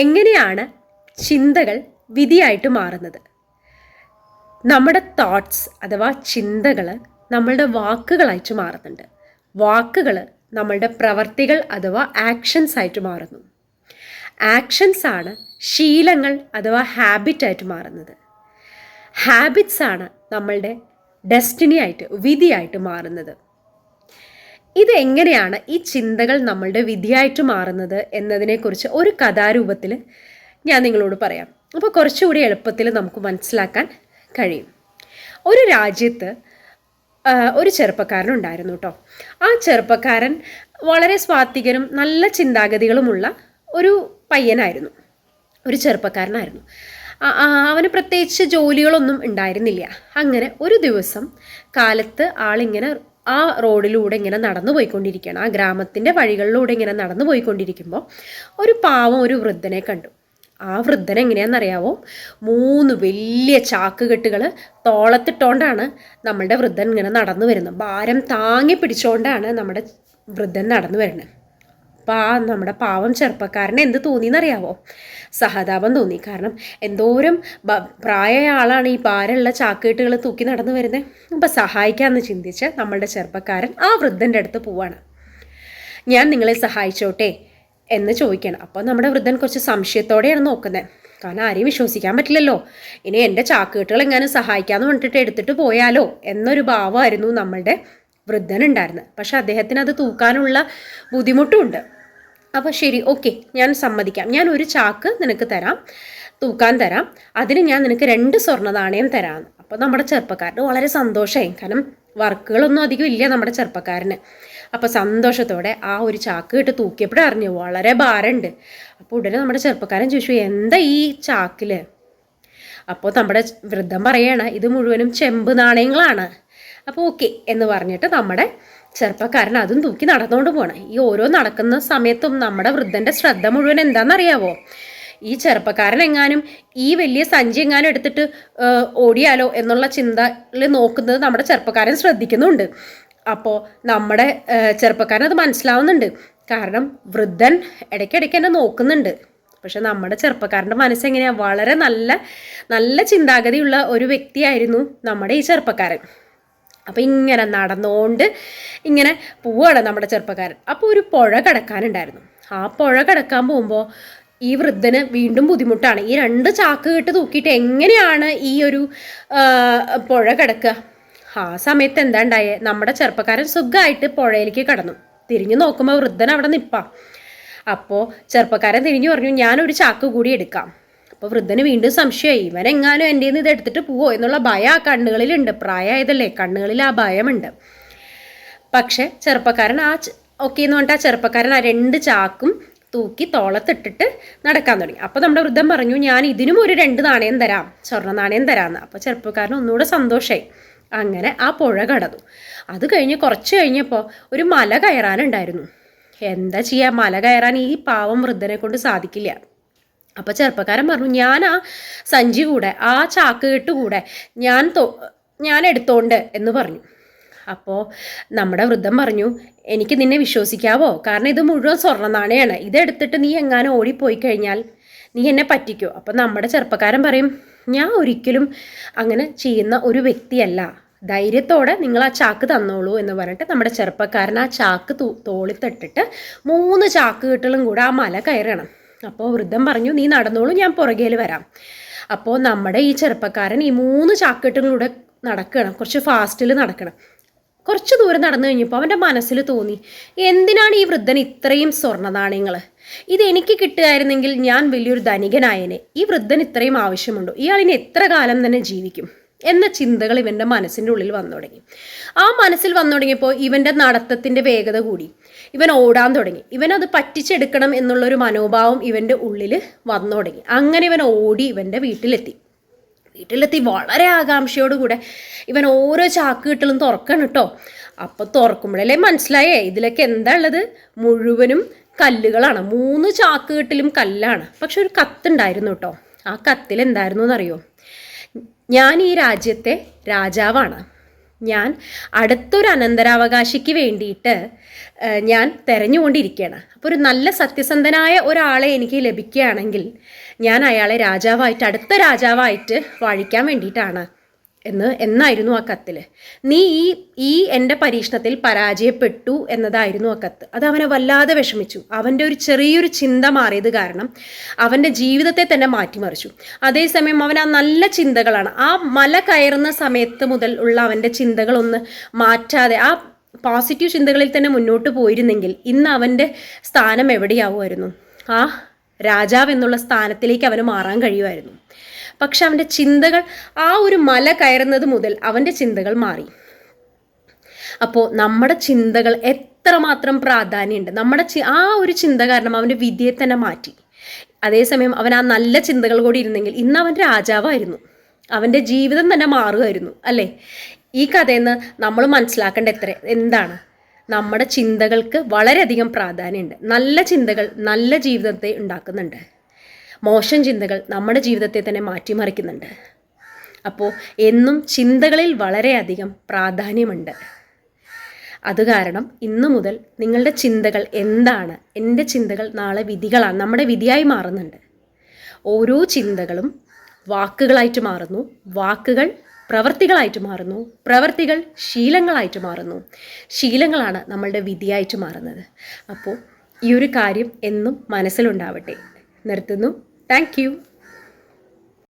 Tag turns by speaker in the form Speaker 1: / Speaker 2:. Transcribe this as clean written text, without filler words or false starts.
Speaker 1: എങ്ങനെയാണ് ചിന്തകൾ വിധിയായിട്ട് മാറുന്നത്? നമ്മുടെ തോട്ട്സ് അഥവാ ചിന്തകൾ നമ്മളുടെ വാക്കുകളായിട്ട് മാറുന്നുണ്ട്. വാക്കുകൾ നമ്മളുടെ പ്രവർത്തികൾ അഥവാ ആക്ഷൻസ് ആയിട്ട് മാറുന്നു. ആക്ഷൻസ് ആണ് ശീലങ്ങൾ അഥവാ ഹാബിറ്റായിട്ട് മാറുന്നത്. ഹാബിറ്റ്സ് ആണ് നമ്മളുടെ ഡെസ്റ്റിനി ആയിട്ട് വിധിയായിട്ട് മാറുന്നത്. ഇതെങ്ങനെയാണ് ഈ ചിന്തകൾ നമ്മളുടെ വിധിയായിട്ട് മാറുന്നത് എന്നതിനെക്കുറിച്ച് ഒരു കഥാരൂപത്തിൽ ഞാൻ നിങ്ങളോട് പറയാം. അപ്പോൾ കുറച്ചുകൂടി എളുപ്പത്തിൽ നമുക്ക് മനസ്സിലാക്കാൻ കഴിയും. ഒരു രാജ്യത്ത് ഒരു ചെറുപ്പക്കാരനുണ്ടായിരുന്നു കേട്ടോ. ആ ചെറുപ്പക്കാരൻ വളരെ സ്വാത്വികനും നല്ല ചിന്താഗതികളുമുള്ള ഒരു പയ്യനായിരുന്നു, ഒരു ചെറുപ്പക്കാരനായിരുന്നു. അവന് പ്രത്യേകിച്ച് ജോലികളൊന്നും ഉണ്ടായിരുന്നില്ല. അങ്ങനെ ഒരു ദിവസം കാലത്ത് ആളിങ്ങനെ ആ റോഡിലൂടെ ഇങ്ങനെ നടന്നു പോയിക്കൊണ്ടിരിക്കുകയാണ്. ആ ഗ്രാമത്തിൻ്റെ വഴികളിലൂടെ ഇങ്ങനെ നടന്നു പോയിക്കൊണ്ടിരിക്കുമ്പോൾ ഒരു പാവം ഒരു വൃദ്ധനെ കണ്ടു. ആ വൃദ്ധൻ എങ്ങനെയാണെന്നറിയാവോ? 3 വലിയ ചാക്കുകെട്ടുകൾ തോളത്തിട്ടോണ്ടാണ് നമ്മളുടെ വൃദ്ധൻ ഇങ്ങനെ നടന്നു വരുന്നത്. ഭാരം താങ്ങി പിടിച്ചുകൊണ്ടാണ് നമ്മുടെ വൃദ്ധൻ നടന്നു വരുന്നത്. അപ്പോൾ നമ്മുടെ പാവം ചെറുപ്പക്കാരന് എന്ത് തോന്നിയെന്നറിയാവോ? സഹതാപം തോന്നി. കാരണം എന്തോരം പ്രായമായ ആളാണ് ഈ ഭാരമുള്ള ചാക്കുകെട്ടുകൾ തൂക്കി നടന്നു വരുന്നത്. അപ്പം സഹായിക്കാമെന്ന് ചിന്തിച്ച് നമ്മളുടെ ചെറുപ്പക്കാരൻ ആ വൃദ്ധൻ്റെ അടുത്ത് പോവാണ്. ഞാൻ നിങ്ങളെ സഹായിച്ചോട്ടെ എന്ന് ചോദിക്കണം. അപ്പോൾ നമ്മുടെ വൃദ്ധൻ കുറച്ച് സംശയത്തോടെയാണ് നോക്കുന്നത്. കാരണം ആരെയും വിശ്വസിക്കാൻ പറ്റില്ലല്ലോ. ഇനി എൻ്റെ ചാക്കുകെട്ടുകൾ എങ്ങാനും സഹായിക്കാമെന്ന് പറഞ്ഞിട്ട് എടുത്തിട്ട് പോയാലോ എന്നൊരു ഭാവമായിരുന്നു നമ്മളുടെ വൃദ്ധനുണ്ടായിരുന്നത്. പക്ഷെ അദ്ദേഹത്തിന് അത് തൂക്കാനുള്ള ബുദ്ധിമുട്ടുമുണ്ട്. അപ്പോൾ ശരി, ഓക്കെ, ഞാൻ സമ്മതിക്കാം. ഞാൻ ഒരു ചാക്ക് നിനക്ക് തരാം, തൂക്കാൻ തരാം. അതിന് ഞാൻ നിനക്ക് 2 സ്വർണ്ണ നാണയം തരാമെന്ന്. അപ്പോൾ നമ്മുടെ ചെറുപ്പക്കാരന് വളരെ സന്തോഷമായി. കാരണം വർക്കുകളൊന്നും അധികം ഇല്ല നമ്മുടെ ചെറുപ്പക്കാരന്. അപ്പോൾ സന്തോഷത്തോടെ ആ ഒരു ചാക്ക് ഇട്ട് തൂക്കിയപ്പോഴും അറിഞ്ഞു വളരെ ഭാരമുണ്ട്. അപ്പോൾ ഉടനെ നമ്മുടെ ചെറുപ്പക്കാരൻ ചോദിച്ചു, എന്താ ഈ ചാക്കിൽ? അപ്പോൾ നമ്മുടെ വൃദ്ധം പറയാണ്, ഇത് മുഴുവനും ചെമ്പ് നാണയങ്ങളാണ്. അപ്പോൾ ഓക്കെ എന്ന് പറഞ്ഞിട്ട് നമ്മുടെ ചെറുപ്പക്കാരൻ അതും തൂക്കി നടന്നുകൊണ്ട് പോകണം. ഈ ഓരോ നടക്കുന്ന സമയത്തും നമ്മുടെ വൃദ്ധൻ്റെ ശ്രദ്ധ മുഴുവൻ എന്താണെന്നറിയാവോ? ഈ ചെറുപ്പക്കാരൻ എങ്ങാനും ഈ വലിയ സഞ്ചി എങ്ങാനും എടുത്തിട്ട് ഓടിയാലോ എന്നുള്ള ചിന്തയിൽ നോക്കുന്നത് നമ്മുടെ ചെറുപ്പക്കാരൻ ശ്രദ്ധിക്കുന്നുണ്ട്. അപ്പോൾ നമ്മുടെ ചെറുപ്പക്കാരൻ അത് മനസ്സിലാവുന്നുണ്ട്. കാരണം വൃദ്ധൻ ഇടയ്ക്കിടയ്ക്ക് എന്നെ നോക്കുന്നുണ്ട്. പക്ഷെ നമ്മുടെ ചെറുപ്പക്കാരൻ്റെ മനസ്സെങ്ങനെയാണ്? വളരെ നല്ല നല്ല ചിന്താഗതിയുള്ള ഒരു വ്യക്തിയായിരുന്നു നമ്മുടെ ഈ ചെറുപ്പക്കാരൻ. അപ്പോൾ ഇങ്ങനെ നടന്നുകൊണ്ട് ഇങ്ങനെ പോവുകയാണ് നമ്മുടെ ചെറുപ്പക്കാരൻ. അപ്പോൾ ഒരു പുഴ കടക്കാനുണ്ടായിരുന്നു. ആ പുഴ കടക്കാൻ പോകുമ്പോൾ ഈ വൃദ്ധന് വീണ്ടും ബുദ്ധിമുട്ടാണ്. ഈ 2 ചാക്ക് കെട്ട് തൂക്കിയിട്ട് എങ്ങനെയാണ് ഈ ഒരു പുഴ കടക്കുക? ആ സമയത്ത് എന്താ ഉണ്ടായേ? നമ്മുടെ ചെറുപ്പക്കാരൻ സുഖമായിട്ട് പുഴയിലേക്ക് കടന്നു. തിരിഞ്ഞു നോക്കുമ്പോൾ വൃദ്ധൻ അവിടെ നിൽപ്പാം. അപ്പോൾ ചെറുപ്പക്കാരൻ തിരിഞ്ഞു പറഞ്ഞു, ഞാനൊരു ചാക്ക് കൂടി എടുക്കാം. അപ്പോൾ വൃദ്ധന് വീണ്ടും സംശയമായി, ഇവനെങ്ങാനും എൻ്റെ നിന്ന് ഇത് എടുത്തിട്ട് പോവോ എന്നുള്ള ഭയം ആ കണ്ണുകളിലുണ്ട്. പ്രായമായതല്ലേ, കണ്ണുകളിൽ ആ ഭയമുണ്ട്. പക്ഷെ ചെറുപ്പക്കാരൻ ഓക്കെ എന്ന് പറഞ്ഞിട്ട് ആ ചെറുപ്പക്കാരൻ ആ 2 ചാക്കും തൂക്കി തോളത്തിട്ടിട്ട് നടക്കാൻ തുടങ്ങി. അപ്പോൾ നമ്മുടെ വൃദ്ധൻ പറഞ്ഞു, ഞാൻ ഇതിനും ഒരു 2 നാണയം തരാം, സ്വർണ്ണ നാണയം തരാമെന്ന്. അപ്പോൾ ചെറുപ്പക്കാരൻ ഒന്നുകൂടെ സന്തോഷമായി. അങ്ങനെ ആ പുഴ കടന്നു. അത് കഴിഞ്ഞ് കുറച്ച് കഴിഞ്ഞപ്പോൾ ഒരു മല കയറാനുണ്ടായിരുന്നു. എന്താ ചെയ്യുക, മല കയറാൻ ഈ പാവം വൃദ്ധനെ കൊണ്ട് സാധിക്കില്ല. അപ്പോൾ ചെറുപ്പക്കാരൻ പറഞ്ഞു, ഞാൻ ആ സഞ്ചി കൂടെ ആ ചാക്ക് കെട്ട് കൂടെ ഞാൻ എടുത്തോണ്ട് എന്ന് പറഞ്ഞു. അപ്പോൾ നമ്മുടെ വൃദ്ധൻ പറഞ്ഞു, എനിക്ക് നിന്നെ വിശ്വസിക്കാവോ? കാരണം ഇത് മുഴുവൻ സ്വർണ്ണ നാണയമാണ്. ഇതെടുത്തിട്ട് നീ എങ്ങാനും ഓടിപ്പോയി കഴിഞ്ഞാൽ നീ എന്നെ പറ്റിക്കോ? അപ്പോൾ നമ്മുടെ ചെറുപ്പക്കാരൻ പറയും, ഞാൻ ഒരിക്കലും അങ്ങനെ ചെയ്യുന്ന ഒരു വ്യക്തിയല്ല, ധൈര്യത്തോടെ നിങ്ങൾ ആ ചാക്ക് തന്നോളൂ എന്ന് പറഞ്ഞിട്ട് നമ്മുടെ ചെറുപ്പക്കാരൻ ആ ചാക്ക് തോളിത്തിട്ടിട്ട് 3 ചാക്ക് കെട്ടുകളും കൂടെ ആ മല കയറണം. അപ്പോൾ വൃദ്ധൻ പറഞ്ഞു, നീ നടന്നോളൂ, ഞാൻ പുറകേൽ വരാം. അപ്പോൾ നമ്മുടെ ഈ ചെറുപ്പക്കാരൻ ഈ 3 ചാക്കെട്ടുകളിലൂടെ നടക്കണം, കുറച്ച് ഫാസ്റ്റിൽ നടക്കണം. കുറച്ച് ദൂരം നടന്നു കഴിഞ്ഞപ്പോൾ അവൻ്റെ മനസ്സിൽ തോന്നി, എന്തിനാണ് ഈ വൃദ്ധൻ ഇത്രയും സ്വർണ്ണ നാണയങ്ങൾ? ഇതെനിക്ക് കിട്ടുകയായിരുന്നെങ്കിൽ ഞാൻ വലിയൊരു ധനികനായനെ. ഈ വൃദ്ധൻ ഇത്രയും ആവശ്യമുണ്ടോ? ഇയാളിന് എത്ര കാലം തന്നെ ജീവിക്കും എന്ന ചിന്തകൾ ഇവൻ്റെ മനസ്സിൻ്റെ ഉള്ളിൽ വന്നു തുടങ്ങി. ആ മനസ്സിൽ വന്നു തുടങ്ങിയപ്പോൾ ഇവൻ്റെ നടത്തത്തിൻ്റെ വേഗത കൂടി. ഇവൻ ഓടാൻ തുടങ്ങി. ഇവനത് പറ്റിച്ചെടുക്കണം എന്നുള്ളൊരു മനോഭാവം ഇവൻ്റെ ഉള്ളിൽ വന്നു തുടങ്ങി. അങ്ങനെ ഇവൻ ഓടി ഇവൻ്റെ വീട്ടിലെത്തി വളരെ ആകാംക്ഷയോടുകൂടെ ഇവൻ ഓരോ ചാക്കുകെട്ടുകളും തുറക്കണം കേട്ടോ. അപ്പോൾ തുറക്കുമ്പോഴല്ലേ മനസ്സിലായേ ഇതിലൊക്കെ എന്താ ഉള്ളത്? മുഴുവനും കല്ലുകളാണ്. 3 ചാക്കുകെട്ടിലും കല്ലാണ്. പക്ഷെ ഒരു കത്തുണ്ടായിരുന്നു കേട്ടോ. ആ കത്തിൽ എന്തായിരുന്നു എന്നറിയോ? ഞാൻ ഈ രാജ്യത്തെ രാജാവാണ്. ഞാൻ അടുത്തൊരു അനന്തരാവകാശിക്ക് വേണ്ടിയിട്ട് ഞാൻ തിരഞ്ഞുകൊണ്ടിരിക്കുകയാണ്. അപ്പോൾ ഒരു നല്ല സത്യസന്ധനായ ഒരാളെ എനിക്ക് ലഭിക്കുകയാണെങ്കിൽ ഞാൻ അയാളെ രാജാവായിട്ട്, അടുത്ത രാജാവായിട്ട് വാഴിക്കാൻ വേണ്ടിയിട്ടാണ് എന്നായിരുന്നു ആ കത്തിൽ. നീ ഈ എൻ്റെ പരീക്ഷണത്തിൽ പരാജയപ്പെട്ടു എന്നതായിരുന്നു ആ കത്ത്. അത് അവനെ വല്ലാതെ വിഷമിച്ചു. അവൻ്റെ ഒരു ചെറിയൊരു ചിന്ത മാറിയത് കാരണം അവൻ്റെ ജീവിതത്തെ തന്നെ മാറ്റിമറിച്ചു. അതേസമയം അവൻ ആ നല്ല ചിന്തകളാണ്, ആ മല കയറുന്ന സമയത്ത് മുതൽ ഉള്ള അവൻ്റെ ചിന്തകളൊന്ന് മാറ്റാതെ ആ പോസിറ്റീവ് ചിന്തകളിൽ തന്നെ മുന്നോട്ട് പോയിരുന്നെങ്കിൽ ഇന്ന് അവൻ്റെ സ്ഥാനം എവിടെയാവുമായിരുന്നു? ആ രാജാവ് എന്നുള്ള സ്ഥാനത്തിലേക്ക് അവന് മാറാൻ കഴിയുമായിരുന്നു. പക്ഷെ അവൻ്റെ ചിന്തകൾ, ആ ഒരു മല കയറുന്നത് മുതൽ അവൻ്റെ ചിന്തകൾ മാറി. അപ്പോൾ നമ്മുടെ ചിന്തകൾ എത്രമാത്രം പ്രാധാന്യമുണ്ട്. ആ ഒരു ചിന്ത കാരണം അവൻ്റെ വിധിയെ തന്നെ മാറ്റി. അതേസമയം അവൻ ആ നല്ല ചിന്തകൾ കൂടി ഇരുന്നെങ്കിൽ ഇന്ന് അവൻ രാജാവായിരുന്നു, അവൻ്റെ ജീവിതം തന്നെ മാറുമായിരുന്നു അല്ലേ? ഈ കഥയിൽ നിന്ന് നമ്മൾ മനസ്സിലാക്കേണ്ട എന്താണ്? നമ്മുടെ ചിന്തകൾക്ക് വളരെയധികം പ്രാധാന്യമുണ്ട്. നല്ല ചിന്തകൾ നല്ല ജീവിതത്തെ ഉണ്ടാക്കുന്നുണ്ട്, മോശം ചിന്തകൾ നമ്മുടെ ജീവിതത്തെ തന്നെ മാറ്റിമറിക്കുന്നുണ്ട്. അപ്പോൾ എന്നും ചിന്തകളിൽ വളരെയധികം പ്രാധാന്യമുണ്ട്. അത് കാരണം ഇന്നു മുതൽ നിങ്ങളുടെ ചിന്തകൾ എന്താണ്? എൻ്റെ ചിന്തകൾ നാളെ വിധികളാണ്, നമ്മുടെ വിധിയായി മാറുന്നുണ്ട്. ഓരോ ചിന്തകളും വാക്കുകളായിട്ട് മാറുന്നു, വാക്കുകൾ പ്രവൃത്തികളായിട്ട് മാറുന്നു, പ്രവൃത്തികൾ ശീലങ്ങളായിട്ട് മാറുന്നു, ശീലങ്ങളാണ് നമ്മളുടെ വിധിയായിട്ട് മാറുന്നത്. അപ്പോൾ ഈ ഒരു കാര്യം എന്നും മനസ്സിലുണ്ടാവട്ടെ. നിർത്തുന്നു. Thank you.